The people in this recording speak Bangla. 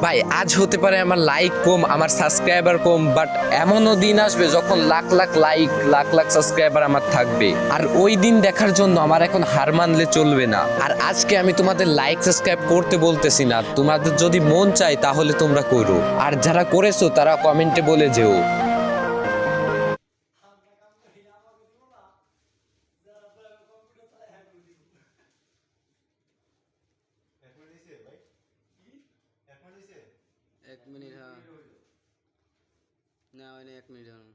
ভাই আজ হতে পারে আমার লাইক কম, আমার সাবস্ক্রাইবার কম, বাট এমনও দিন আসবে যখন লাখ লাখ লাইক, লাখ লাখ সাবস্ক্রাইবার আমার থাকবে। আর ওই দিন দেখার জন্য আমার এখন হার মানলে চলবে না। আর আজকে আমি তোমাদের লাইক সাবস্ক্রাইব করতে বলতেছি না, তোমাদের যদি মন চায় তাহলে তোমরা করো, আর যারা করেছো তারা কমেন্টে বলে যেও। এক মিনিট, হ্যাঁ, না হয় না, 1 মিনিট, হ্যাঁ।